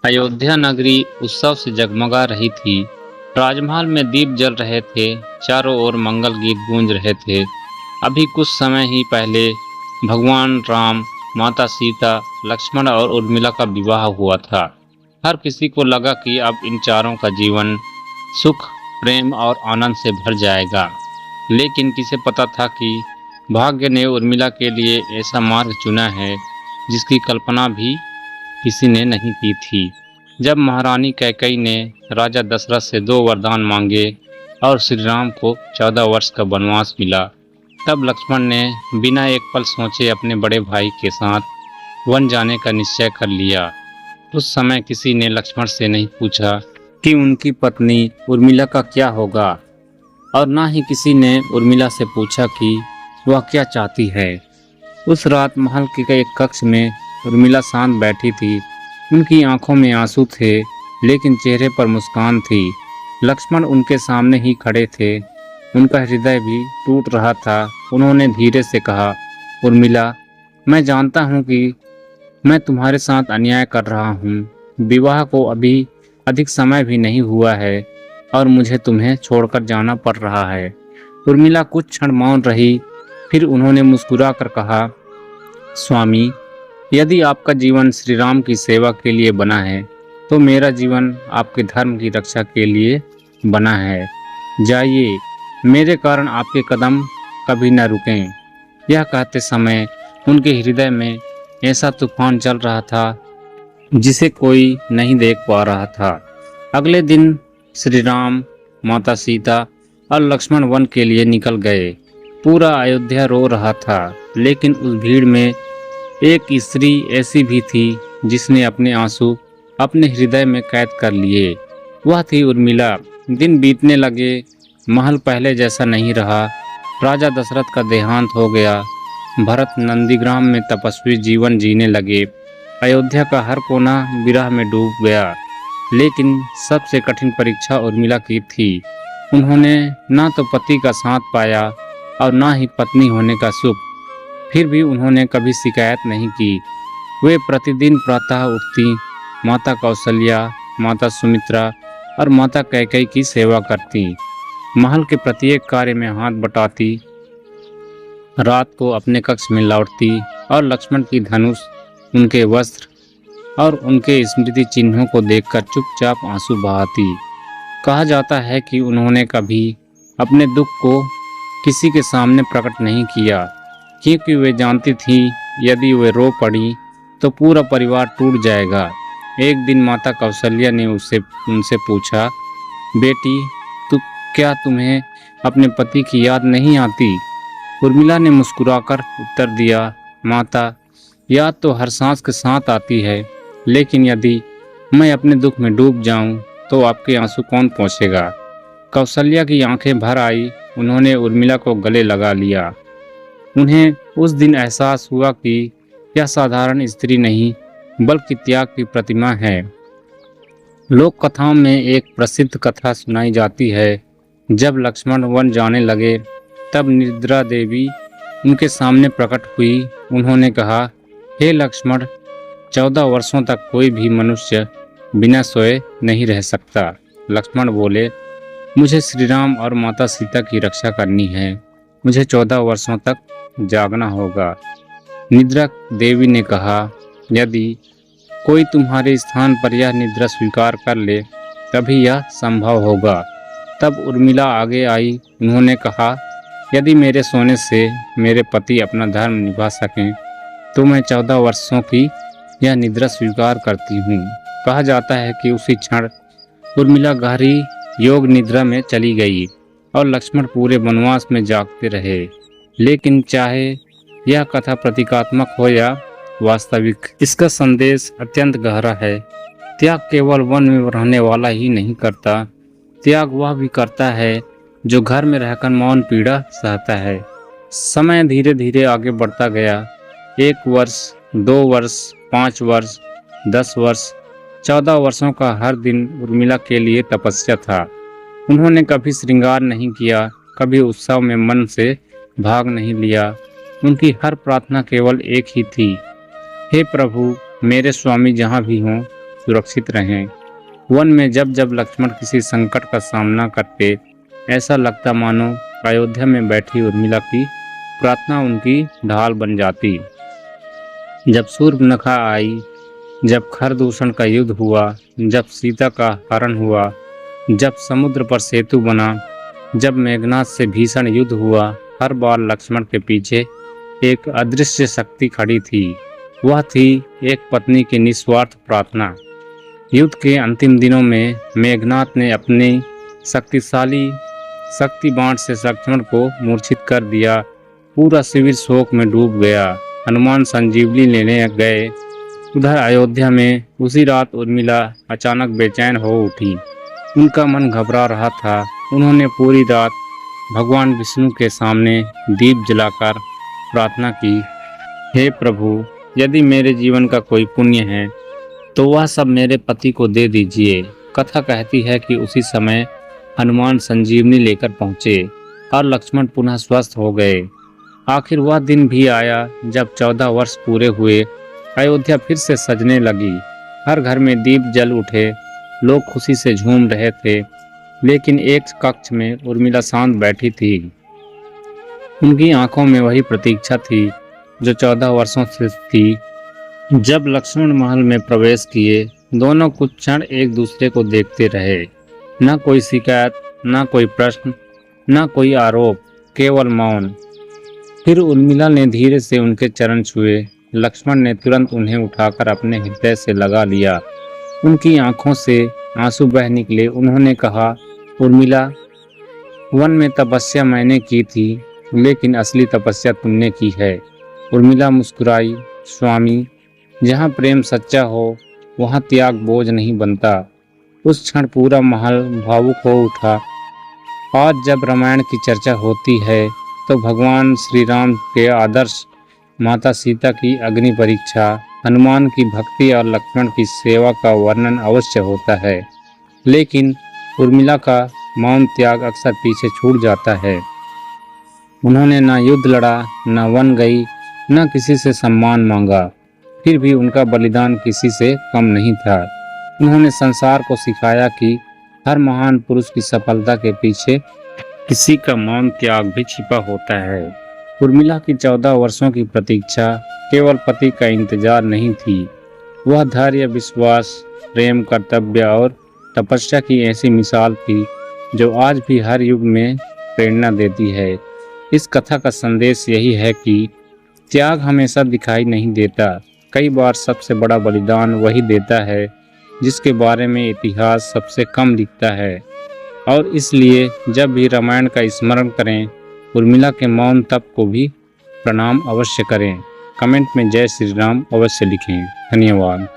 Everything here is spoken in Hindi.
अयोध्या नगरी उत्सव से जगमगा रही थी। राजमहल में दीप जल रहे थे, चारों ओर मंगल गीत गूंज रहे थे। अभी कुछ समय ही पहले भगवान राम, माता सीता, लक्ष्मण और उर्मिला का विवाह हुआ था। हर किसी को लगा कि अब इन चारों का जीवन सुख, प्रेम और आनंद से भर जाएगा। लेकिन किसे पता था कि भाग्य ने उर्मिला के लिए ऐसा मार्ग चुना है जिसकी कल्पना भी किसी ने नहीं की थी। जब महारानी कैकेयी ने राजा दशरथ से 2 वरदान मांगे और श्री राम को 14 वर्ष का वनवास मिला, तब लक्ष्मण ने बिना एक पल सोचे अपने बड़े भाई के साथ वन जाने का निश्चय कर लिया। उस समय किसी ने लक्ष्मण से नहीं पूछा कि उनकी पत्नी उर्मिला का क्या होगा, और ना ही किसी ने उर्मिला से पूछा कि वह क्या चाहती है। उस रात महल के एक कक्ष में उर्मिला शांत बैठी थी। उनकी आंखों में आंसू थे, लेकिन चेहरे पर मुस्कान थी। लक्ष्मण उनके सामने ही खड़े थे। उनका हृदय भी टूट रहा था। उन्होंने धीरे से कहा, उर्मिला, मैं जानता हूँ कि मैं तुम्हारे साथ अन्याय कर रहा हूँ। विवाह को अभी अधिक समय भी नहीं हुआ है और मुझे तुम्हें छोड़कर जाना पड़ रहा है। उर्मिला कुछ क्षण मौन रही, फिर उन्होंने मुस्कुरा कर कहा, स्वामी, यदि आपका जीवन श्री राम की सेवा के लिए बना है तो मेरा जीवन आपके धर्म की रक्षा के लिए बना है। जाइए, मेरे कारण आपके कदम कभी न रुकें। यह कहते समय उनके हृदय में ऐसा तूफान चल रहा था जिसे कोई नहीं देख पा रहा था। अगले दिन श्री राम, माता सीता और लक्ष्मण वन के लिए निकल गए। पूरा अयोध्या रो रहा था, लेकिन उस भीड़ में एक स्त्री ऐसी भी थी जिसने अपने आंसू अपने हृदय में कैद कर लिए। वह थी उर्मिला। दिन बीतने लगे, महल पहले जैसा नहीं रहा। राजा दशरथ का देहांत हो गया। भरत नंदीग्राम में तपस्वी जीवन जीने लगे। अयोध्या का हर कोना विरह में डूब गया। लेकिन सबसे कठिन परीक्षा उर्मिला की थी। उन्होंने ना तो पति का साथ पाया और ना ही पत्नी होने का सुख। फिर भी उन्होंने कभी शिकायत नहीं की। वे प्रतिदिन प्रातः उठती, माता कौशल्या, माता सुमित्रा और माता कैकेयी की सेवा करती, महल के प्रत्येक कार्य में हाथ बटाती, रात को अपने कक्ष में लौटती और लक्ष्मण की धनुष, उनके वस्त्र और उनके स्मृति चिन्हों को देखकर चुपचाप आंसू बहाती। कहा जाता है कि उन्होंने कभी अपने दुख को किसी के सामने प्रकट नहीं किया, क्योंकि वे जानती थी यदि वे रो पड़ी तो पूरा परिवार टूट जाएगा। एक दिन माता कौशल्या ने उनसे पूछा, बेटी, तो क्या तुम्हें अपने पति की याद नहीं आती? उर्मिला ने मुस्कुराकर उत्तर दिया, माता, याद तो हर सांस के साथ आती है, लेकिन यदि मैं अपने दुख में डूब जाऊं तो आपके आंसू कौन पोंछेगा? कौशल्या की आंखें भर आई। उन्होंने उर्मिला को गले लगा लिया। उन्हें उस दिन एहसास हुआ कि यह साधारण स्त्री नहीं बल्कि त्याग की प्रतिमा है। लोक कथाओं में एक प्रसिद्ध कथा सुनाई जाती है। जब लक्ष्मण वन जाने लगे तब निद्रा देवी उनके सामने प्रकट हुई। उन्होंने कहा, हे लक्ष्मण, 14 वर्षों तक कोई भी मनुष्य बिना सोए नहीं रह सकता। लक्ष्मण बोले, मुझे श्री राम और माता सीता की रक्षा करनी है। मुझे 14 वर्षों तक जागना होगा। निद्रा देवी ने कहा, यदि कोई तुम्हारे स्थान पर यह निद्रा स्वीकार कर ले तभी यह संभव होगा। तब उर्मिला आगे आई। उन्होंने कहा, यदि मेरे सोने से मेरे पति अपना धर्म निभा सकें तो मैं 14 वर्षों की यह निद्रा स्वीकार करती हूँ। कहा जाता है कि उसी क्षण उर्मिला गहरी योग निद्रा में चली गई और लक्ष्मण पूरे वनवास में जागते रहे। लेकिन चाहे यह कथा प्रतीकात्मक हो या वास्तविक, इसका संदेश अत्यंत गहरा है। त्याग केवल वन में रहने वाला ही नहीं करता, त्याग वह भी करता है जो घर में रहकर मौन पीड़ा सहता है। समय धीरे धीरे आगे बढ़ता गया। 1 वर्ष, 2 वर्ष, 5 वर्ष, 10 वर्ष, 14 वर्षों का हर दिन उर्मिला के लिए तपस्या था। उन्होंने कभी श्रृंगार नहीं किया, कभी उत्सव में मन से भाग नहीं लिया। उनकी हर प्रार्थना केवल एक ही थी, हे प्रभु, मेरे स्वामी जहाँ भी हों सुरक्षित रहें। वन में जब जब लक्ष्मण किसी संकट का सामना करते, ऐसा लगता मानो अयोध्या में बैठी उर्मिला की प्रार्थना उनकी ढाल बन जाती। जब सूर्पनखा आई, जब खरदूषण का युद्ध हुआ, जब सीता का हरण हुआ, जब समुद्र पर सेतु बना, जब मेघनाद से भीषण युद्ध हुआ, हर बार लक्ष्मण के पीछे एक अदृश्य शक्ति खड़ी थी। वह थी एक पत्नी की निस्वार्थ प्रार्थना। युद्ध के अंतिम दिनों में मेघनाद ने अपने शक्तिशाली शक्ति बाण से लक्ष्मण को मूर्छित कर दिया। पूरा शिविर शोक में डूब गया। हनुमान संजीवनी लेने गए। उधर अयोध्या में उसी रात उर्मिला अचानक बेचैन हो उठी। उनका मन घबरा रहा था। उन्होंने पूरी रात भगवान विष्णु के सामने दीप जलाकर प्रार्थना की, हे प्रभु, यदि मेरे जीवन का कोई पुण्य है तो वह सब मेरे पति को दे दीजिए। कथा कहती है कि उसी समय हनुमान संजीवनी लेकर पहुँचे और लक्ष्मण पुनः स्वस्थ हो गए। आखिर वह दिन भी आया जब 14 वर्ष पूरे हुए। अयोध्या फिर से सजने लगी। हर घर में दीप जल उठे। लोग खुशी से झूम रहे थे। लेकिन एक कक्ष में उर्मिला शांत बैठी थी। उनकी आंखों में वही प्रतीक्षा थी जो 14 वर्षों से थी। जब लक्ष्मण महल में प्रवेश किए, दोनों कुछ क्षण एक दूसरे को देखते रहे। न कोई शिकायत, न कोई प्रश्न, न कोई आरोप, केवल मौन। फिर उर्मिला ने धीरे से उनके चरण छुए। लक्ष्मण ने तुरंत उन्हें उठाकर अपने हृदय से लगा लिया। उनकी आंखों से आंसू बह निकले। उन्होंने कहा, उर्मिला, वन में तपस्या मैंने की थी, लेकिन असली तपस्या तुमने की है। उर्मिला मुस्कुराई। स्वामी, जहाँ प्रेम सच्चा हो वहाँ त्याग बोझ नहीं बनता। उस क्षण पूरा महल भावुक हो उठा। आज जब रामायण की चर्चा होती है तो भगवान श्री राम के आदर्श, माता सीता की अग्नि परीक्षा, हनुमान की भक्ति और लक्ष्मण की सेवा का वर्णन अवश्य होता है। लेकिन उर्मिला का मौन त्याग अक्सर पीछे छूट जाता है। उन्होंने न युद्ध लड़ा, न वन गई, न किसी से सम्मान मांगा। फिर भी उनका बलिदान किसी से कम नहीं था। उन्होंने संसार को सिखाया कि हर महान पुरुष की सफलता के पीछे किसी का मौन त्याग भी छिपा होता है। उर्मिला की 14 वर्षों की प्रतीक्षा केवल पति का इंतजार नहीं थी। वह धैर्य, विश्वास, प्रेम, कर्तव्य और तपस्या की ऐसी मिसाल थी जो आज भी हर युग में प्रेरणा देती है। इस कथा का संदेश यही है कि त्याग हमेशा दिखाई नहीं देता। कई बार सबसे बड़ा बलिदान वही देता है जिसके बारे में इतिहास सबसे कम लिखता है। और इसलिए जब भी रामायण का स्मरण करें, उर्मिला के मौन तप को भी प्रणाम अवश्य करें। कमेंट में जय श्री राम अवश्य लिखें। धन्यवाद।